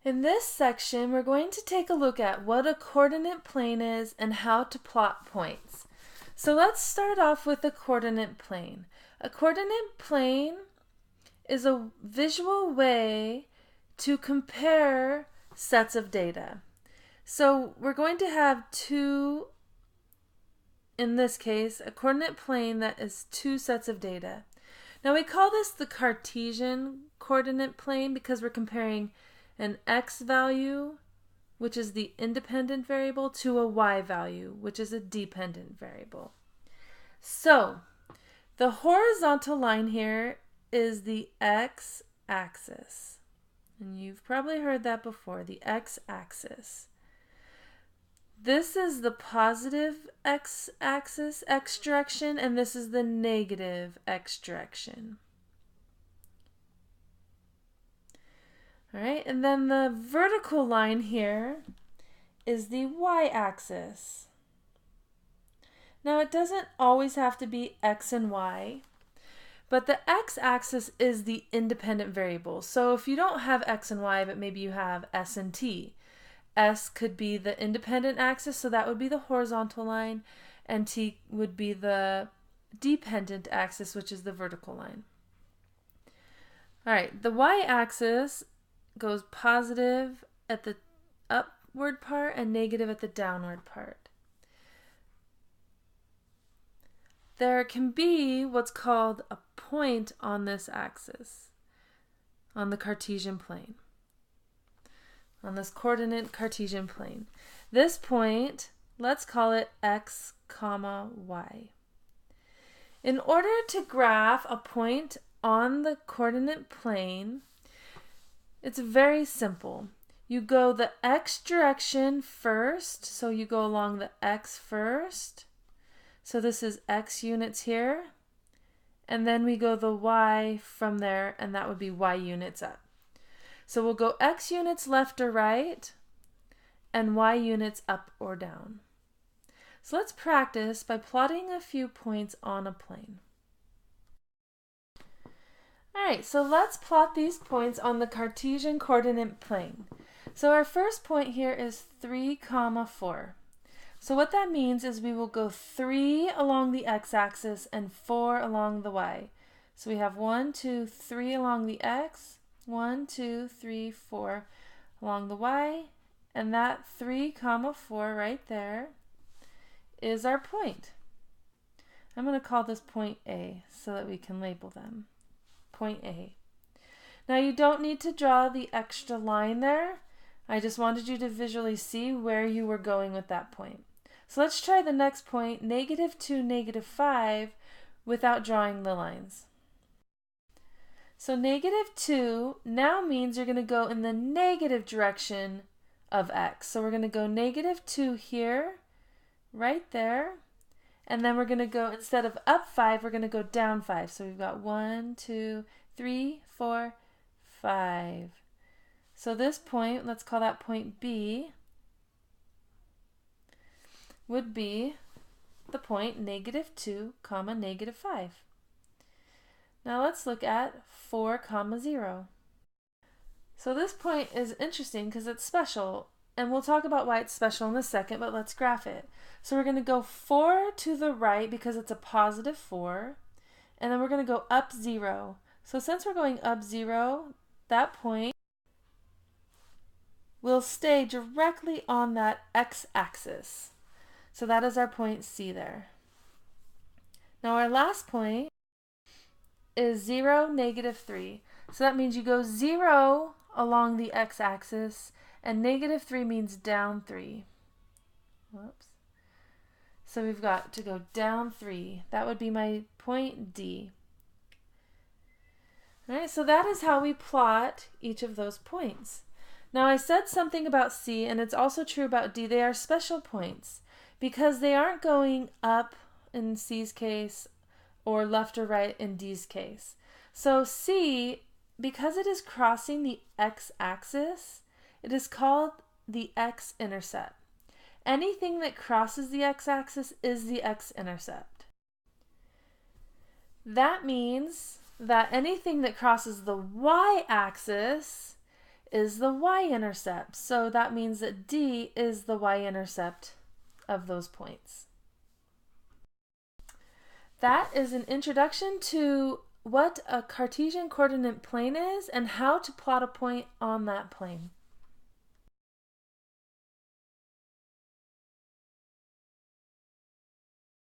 In this section, we're going to take a look at what a coordinate plane is and how to plot points. So let's start off with a coordinate plane. A coordinate plane is a visual way to compare sets of data. So we're going to have two, in this case, a coordinate plane that is two sets of data. Now we call this the Cartesian coordinate plane because we're comparing an x value, which is the independent variable, to a y value, which is a dependent variable. So the horizontal line here is the x-axis. And you've probably heard that before, the x-axis. This is the positive x-axis, x direction, and this is the negative x direction. All right, and then the vertical line here is the y-axis. Now it doesn't always have to be x and y, but the x-axis is the independent variable. So if you don't have x and y, but maybe you have s and t, s could be the independent axis, so that would be the horizontal line, and t would be the dependent axis, which is the vertical line. All right, the y-axis goes positive at the upward part and negative at the downward part. There can be what's called a point on this axis, on the Cartesian plane, on this coordinate Cartesian plane. This point, let's call it x, y. In order to graph a point on the coordinate plane, it's very simple. You go the x direction first, so you go along the x first. So this is x units here. And then we go the y from there, and that would be y units up. So we'll go x units left or right, and y units up or down. So let's practice by plotting a few points on a plane. Alright, so let's plot these points on the Cartesian coordinate plane. So our first point here is 3, 4. So what that means is we will go 3 along the x-axis and 4 along the y. So we have 1, 2, 3 along the x, 1, 2, 3, 4 along the y, and that 3, 4 right there is our point. I'm going to call this point A so that we can label them. Point A. Now you don't need to draw the extra line there. I just wanted you to visually see where you were going with that point. So let's try the next point, -2, -5, without drawing the lines. So -2 now means you're going to go in the negative direction of x. So we're going to go -2 here, right there. And then we're going to go, instead of up 5, we're going to go down 5. So we've got 1, 2, 3, 4, 5. So this point, let's call that point B, would be the point -2, -5. Now let's look at 4, 0. So this point is interesting because it's special. And we'll talk about why it's special in a second, but let's graph it. So we're going to go 4 to the right because it's a positive 4. And then we're going to go up 0. So since we're going up 0, that point will stay directly on that x-axis. So that is our point C there. Now our last point is 0, -3. So that means you go 0 along the x-axis, and -3 means down 3. Whoops. So we've got to go down 3. That would be my point D. All right, so that is how we plot each of those points. Now I said something about C, and it's also true about D. They are special points because they aren't going up in C's case or left or right in D's case. So C, because it is crossing the x-axis, it is called the x-intercept. Anything that crosses the x-axis is the x-intercept. That means that anything that crosses the y-axis is the y-intercept. So that means that D is the y-intercept of those points. That is an introduction to what a Cartesian coordinate plane is and how to plot a point on that plane.